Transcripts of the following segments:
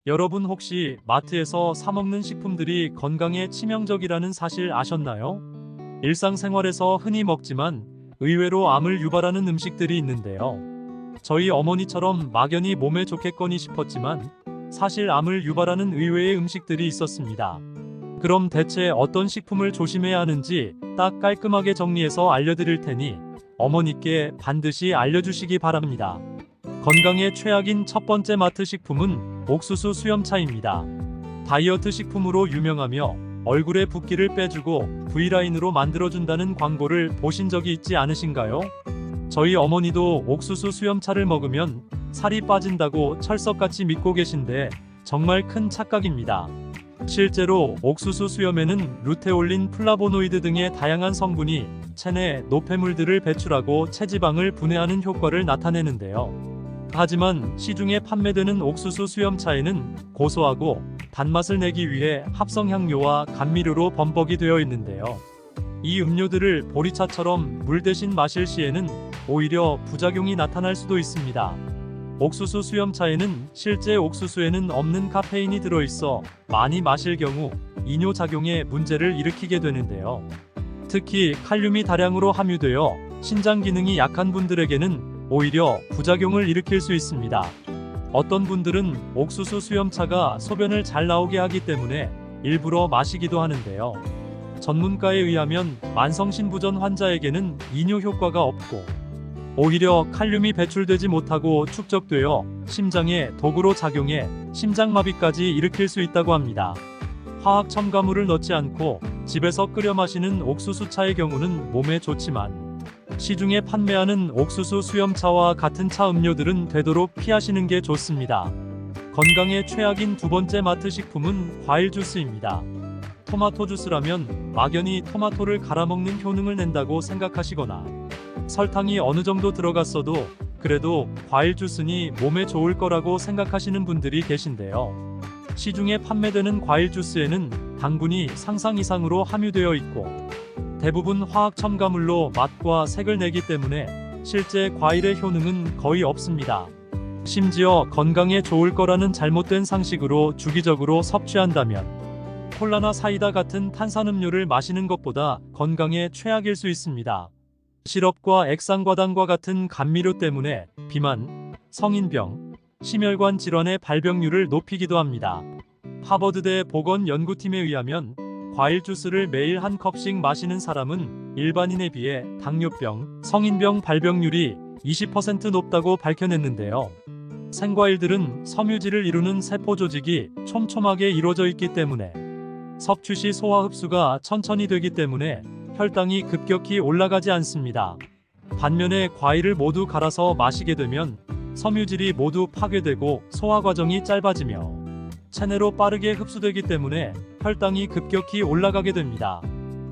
여러분 혹시 마트에서 사 먹는 식품들이 건강에 치명적이라는 사실 아셨나요? 일상생활에서 흔히 먹지만 의외로 암을 유발하는 음식들이 있는데요. 저희 어머니처럼 막연히 몸에 좋겠거니 싶었지만 사실 암을 유발하는 의외의 음식들이 있었습니다. 그럼 대체 어떤 식품을 조심해야 하는지 딱 깔끔하게 정리해서 알려드릴 테니 어머니께 반드시 알려주시기 바랍니다. 건강에 최악인 첫 번째 마트 식품은 옥수수 수염차입니다. 다이어트 식품으로 유명하며 얼굴에 붓기를 빼주고 V라인으로 만들어준다는 광고를 보신 적이 있지 않으신가요? 저희 어머니도 옥수수 수염차를 먹으면 살이 빠진다고 철석같이 믿고 계신데 정말 큰 착각입니다. 실제로 옥수수 수염에는 루테올린, 플라보노이드 등의 다양한 성분이 체내 노폐물들을 배출하고 체지방을 분해하는 효과를 나타내는데요. 하지만 시중에 판매되는 옥수수 수염차에는 고소하고 단맛을 내기 위해 합성향료와 감미료로 범벅이 되어 있는데요. 이 음료들을 보리차처럼 물 대신 마실 시에는 오히려 부작용이 나타날 수도 있습니다. 옥수수 수염차에는 실제 옥수수에는 없는 카페인이 들어있어 많이 마실 경우 이뇨작용에 문제를 일으키게 되는데요. 특히 칼륨이 다량으로 함유되어 신장 기능이 약한 분들에게는 오히려 부작용을 일으킬 수 있습니다. 어떤 분들은 옥수수 수염차가 소변을 잘 나오게 하기 때문에 일부러 마시기도 하는데요. 전문가에 의하면 만성신부전 환자에게는 이뇨 효과가 없고 오히려 칼륨이 배출되지 못하고 축적되어 심장에 독으로 작용해 심장마비까지 일으킬 수 있다고 합니다. 화학 첨가물을 넣지 않고 집에서 끓여 마시는 옥수수차의 경우는 몸에 좋지만 시중에 판매하는 옥수수 수염차와 같은 차 음료들은 되도록 피하시는 게 좋습니다. 건강에 최악인 두 번째 마트 식품은 과일 주스입니다. 토마토 주스라면 막연히 토마토를 갈아먹는 효능을 낸다고 생각하시거나 설탕이 어느 정도 들어갔어도 그래도 과일 주스니 몸에 좋을 거라고 생각하시는 분들이 계신데요. 시중에 판매되는 과일 주스에는 당분이 상상 이상으로 함유되어 있고 대부분 화학 첨가물로 맛과 색을 내기 때문에 실제 과일의 효능은 거의 없습니다. 심지어 건강에 좋을 거라는 잘못된 상식으로 주기적으로 섭취한다면 콜라나 사이다 같은 탄산음료를 마시는 것보다 건강에 최악일 수 있습니다. 시럽과 액상과당과 같은 감미료 때문에 비만, 성인병, 심혈관 질환의 발병률을 높이기도 합니다. 하버드대 보건연구팀에 의하면 과일 주스를 매일 한 컵씩 마시는 사람은 일반인에 비해 당뇨병, 성인병 발병률이 20% 높다고 밝혀냈는데요. 생과일들은 섬유질을 이루는 세포 조직이 촘촘하게 이루어져 있기 때문에 섭취 시 소화 흡수가 천천히 되기 때문에 혈당이 급격히 올라가지 않습니다. 반면에 과일을 모두 갈아서 마시게 되면 섬유질이 모두 파괴되고 소화 과정이 짧아지며 체내로 빠르게 흡수되기 때문에 혈당이 급격히 올라가게 됩니다.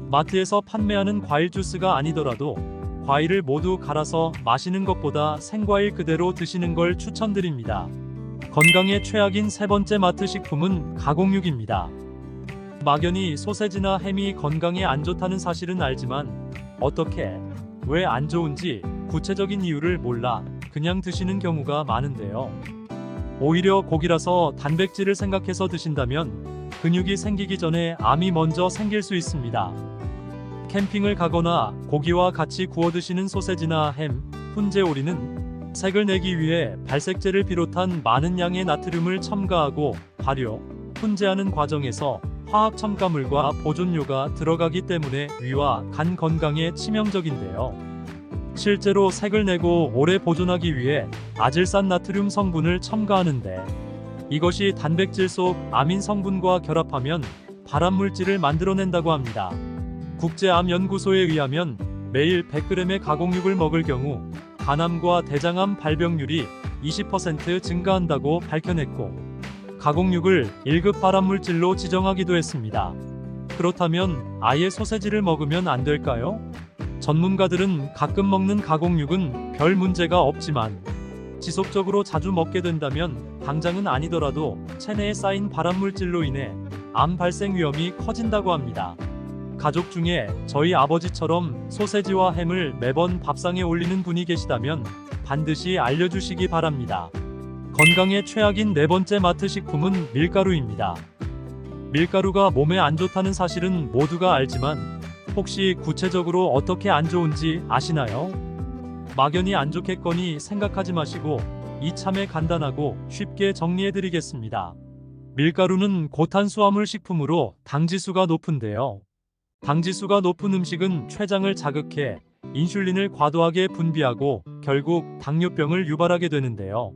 마트에서 판매하는 과일 주스가 아니더라도 과일을 모두 갈아서 마시는 것보다 생과일 그대로 드시는 걸 추천드립니다. 건강에 최악인 세 번째 마트 식품은 가공육입니다. 막연히 소세지나 햄이 건강에 안 좋다는 사실은 알지만 어떻게, 왜 안 좋은지 구체적인 이유를 몰라 그냥 드시는 경우가 많은데요. 오히려 고기라서 단백질을 생각해서 드신다면 근육이 생기기 전에 암이 먼저 생길 수 있습니다. 캠핑을 가거나 고기와 같이 구워 드시는 소세지나 햄, 훈제오리는 색을 내기 위해 발색제를 비롯한 많은 양의 나트륨을 첨가하고 발효, 훈제하는 과정에서 화학 첨가물과 보존료가 들어가기 때문에 위와 간 건강에 치명적인데요. 실제로 색을 내고 오래 보존하기 위해 아질산 나트륨 성분을 첨가하는데 이것이 단백질 속 아민 성분과 결합하면 발암물질을 만들어낸다고 합니다. 국제암연구소에 의하면 매일 100g의 가공육을 먹을 경우 간암과 대장암 발병률이 20% 증가한다고 밝혀냈고 가공육을 1급 발암물질로 지정하기도 했습니다. 그렇다면 아예 소세지를 먹으면 안 될까요? 전문가들은 가끔 먹는 가공육은 별 문제가 없지만 지속적으로 자주 먹게 된다면 당장은 아니더라도 체내에 쌓인 발암물질로 인해 암 발생 위험이 커진다고 합니다. 가족 중에 저희 아버지처럼 소세지와 햄을 매번 밥상에 올리는 분이 계시다면 반드시 알려주시기 바랍니다. 건강에 최악인 네 번째 마트 식품은 밀가루입니다. 밀가루가 몸에 안 좋다는 사실은 모두가 알지만 혹시 구체적으로 어떻게 안 좋은지 아시나요? 막연히 안 좋겠거니 생각하지 마시고 이참에 간단하고 쉽게 정리해드리겠습니다. 밀가루는 고탄수화물 식품으로 당지수가 높은데요. 당지수가 높은 음식은 췌장을 자극해 인슐린을 과도하게 분비하고 결국 당뇨병을 유발하게 되는데요.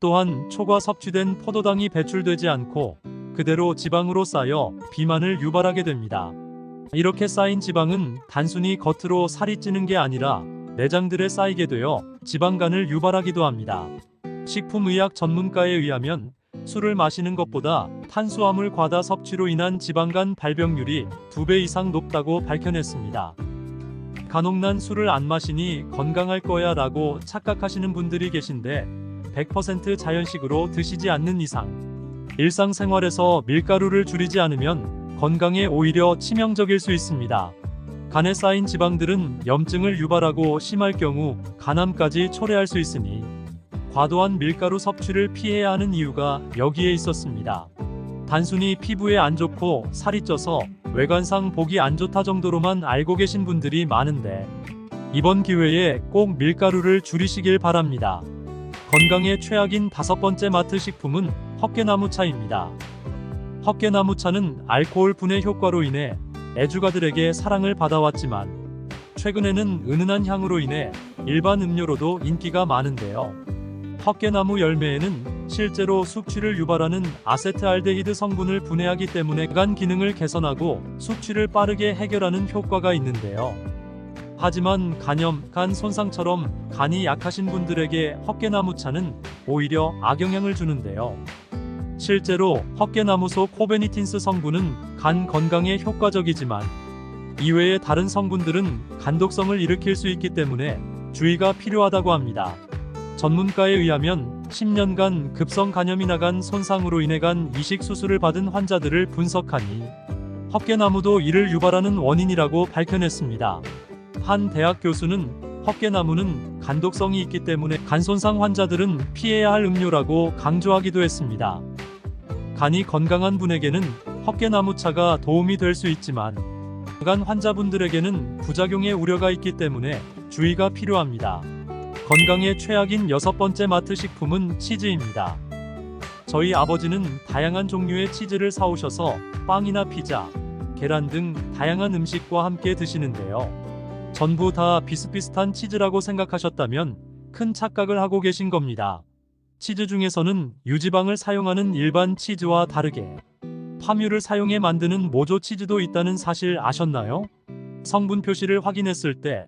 또한 초과 섭취된 포도당이 배출되지 않고 그대로 지방으로 쌓여 비만을 유발하게 됩니다. 이렇게 쌓인 지방은 단순히 겉으로 살이 찌는 게 아니라 내장들에 쌓이게 되어 지방간을 유발하기도 합니다. 식품의학 전문가에 의하면 술을 마시는 것보다 탄수화물 과다 섭취로 인한 지방간 발병률이 2배 이상 높다고 밝혀냈습니다. 간혹 난 술을 안 마시니 건강할 거야 라고 착각하시는 분들이 계신데 100% 자연식으로 드시지 않는 이상 일상생활에서 밀가루를 줄이지 않으면 건강에 오히려 치명적일 수 있습니다. 간에 쌓인 지방들은 염증을 유발하고 심할 경우 간암까지 초래할 수 있으니 과도한 밀가루 섭취를 피해야 하는 이유가 여기에 있었습니다. 단순히 피부에 안 좋고 살이 쪄서 외관상 보기 안 좋다 정도로만 알고 계신 분들이 많은데 이번 기회에 꼭 밀가루를 줄이시길 바랍니다. 건강에 최악인 5번째 마트 식품은 헛개나무차입니다. 헛개나무차는 알코올 분해 효과로 인해 애주가들에게 사랑을 받아왔지만 최근에는 은은한 향으로 인해 일반 음료로도 인기가 많은데요. 헛개나무 열매에는 실제로 숙취를 유발하는 아세트알데히드 성분을 분해하기 때문에 간 기능을 개선하고 숙취를 빠르게 해결하는 효과가 있는데요. 하지만 간염, 간 손상처럼 간이 약하신 분들에게 헛개나무차는 오히려 악영향을 주는데요. 실제로 헛개나무소 코베니틴스 성분은 간 건강에 효과적이지만 이외의 다른 성분들은 간독성을 일으킬 수 있기 때문에 주의가 필요하다고 합니다. 전문가에 의하면 10년간 급성 간염이나 간 손상으로 인해 간 이식 수술을 받은 환자들을 분석하니 헛개나무도 이를 유발하는 원인이라고 밝혀냈습니다. 한 대학 교수는 헛개나무는 간독성이 있기 때문에 간 손상 환자들은 피해야 할 음료라고 강조하기도 했습니다. 간이 건강한 분에게는 헛개나무차가 도움이 될 수 있지만 간 환자분들에게는 부작용의 우려가 있기 때문에 주의가 필요합니다. 건강에 최악인 6번째 마트 식품은 치즈입니다. 저희 아버지는 다양한 종류의 치즈를 사오셔서 빵이나 피자, 계란 등 다양한 음식과 함께 드시는데요. 전부 다 비슷비슷한 치즈라고 생각하셨다면 큰 착각을 하고 계신 겁니다. 치즈 중에서는 유지방을 사용하는 일반 치즈와 다르게 파뮤를 사용해 만드는 모조 치즈도 있다는 사실 아셨나요? 성분 표시를 확인했을 때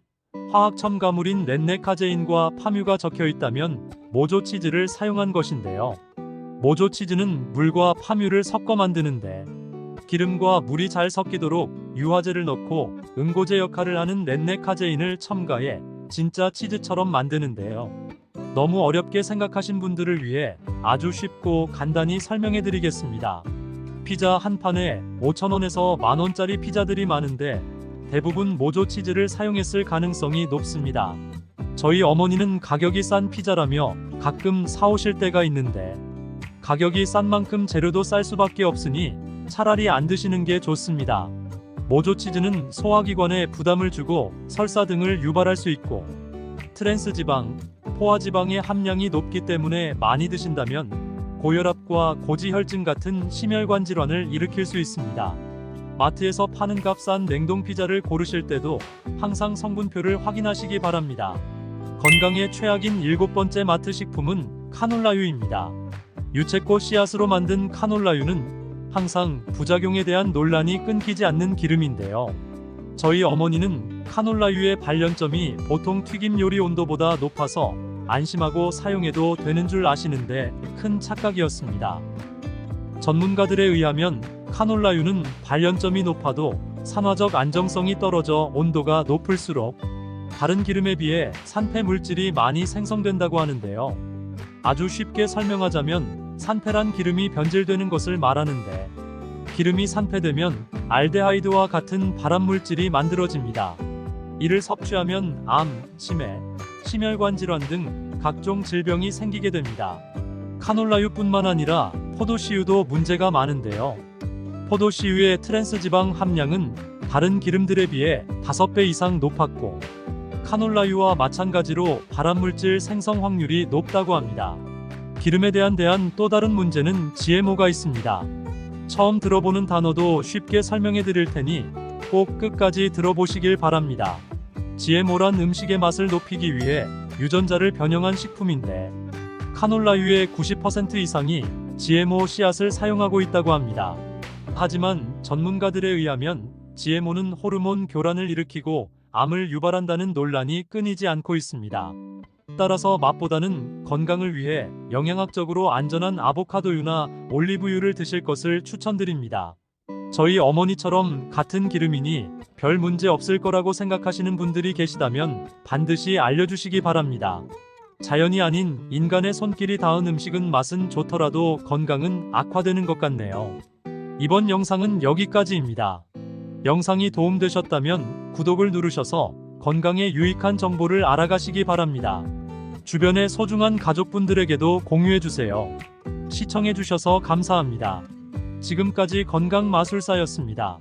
화학 첨가물인 렌네카제인과 파뮤가 적혀 있다면 모조 치즈를 사용한 것인데요. 모조 치즈는 물과 파뮤를 섞어 만드는데 기름과 물이 잘 섞이도록 유화제를 넣고 응고제 역할을 하는 렌네카제인을 첨가해 진짜 치즈처럼 만드는데요. 너무 어렵게 생각하신 분들을 위해 아주 쉽고 간단히 설명해 드리겠습니다. 피자 한 판에 5,000원에서 만원짜리 피자들이 많은데 대부분 모조 치즈를 사용했을 가능성이 높습니다. 저희 어머니는 가격이 싼 피자라며 가끔 사오실 때가 있는데 가격이 싼 만큼 재료도 쌀 수밖에 없으니 차라리 안 드시는 게 좋습니다. 모조 치즈는 소화기관에 부담을 주고 설사 등을 유발할 수 있고 트랜스지방, 포화지방의 함량이 높기 때문에 많이 드신다면 고혈압과 고지혈증 같은 심혈관 질환을 일으킬 수 있습니다. 마트에서 파는 값싼 냉동 피자를 고르실 때도 항상 성분표를 확인하시기 바랍니다. 건강에 최악인 7번째 마트 식품은 카놀라유입니다. 유채꽃 씨앗으로 만든 카놀라유는 항상 부작용에 대한 논란이 끊기지 않는 기름인데요. 저희 어머니는 카놀라유의 발연점이 보통 튀김 요리 온도보다 높아서 안심하고 사용해도 되는 줄 아시는데 큰 착각이었습니다. 전문가들에 의하면 카놀라유는 발연점이 높아도 산화적 안정성이 떨어져 온도가 높을수록 다른 기름에 비해 산패 물질이 많이 생성된다고 하는데요. 아주 쉽게 설명하자면 산패란 기름이 변질되는 것을 말하는데 기름이 산패되면 알데하이드와 같은 발암물질이 만들어집니다. 이를 섭취하면 암, 치매, 심혈관 질환 등 각종 질병이 생기게 됩니다. 카놀라유뿐만 아니라 포도씨유도 문제가 많은데요. 포도씨유의 트랜스지방 함량은 다른 기름들에 비해 5배 이상 높았고, 카놀라유와 마찬가지로 발암물질 생성 확률이 높다고 합니다. 기름에 대한 또 다른 문제는 GMO가 있습니다. 처음 들어보는 단어도 쉽게 설명해 드릴 테니 꼭 끝까지 들어보시길 바랍니다. GMO란 음식의 맛을 높이기 위해 유전자를 변형한 식품인데, 카놀라유의 90% 이상이 GMO 씨앗을 사용하고 있다고 합니다. 하지만 전문가들에 의하면 GMO는 호르몬 교란을 일으키고 암을 유발한다는 논란이 끊이지 않고 있습니다. 따라서 맛보다는 건강을 위해 영양학적으로 안전한 아보카도유나 올리브유를 드실 것을 추천드립니다. 저희 어머니처럼 같은 기름이니 별 문제 없을 거라고 생각하시는 분들이 계시다면 반드시 알려주시기 바랍니다. 자연이 아닌 인간의 손길이 닿은 음식은 맛은 좋더라도 건강은 악화되는 것 같네요. 이번 영상은 여기까지입니다. 영상이 도움되셨다면 구독을 누르셔서 건강에 유익한 정보를 알아가시기 바랍니다. 주변의 소중한 가족분들에게도 공유해주세요. 시청해주셔서 감사합니다. 지금까지 건강마술사였습니다.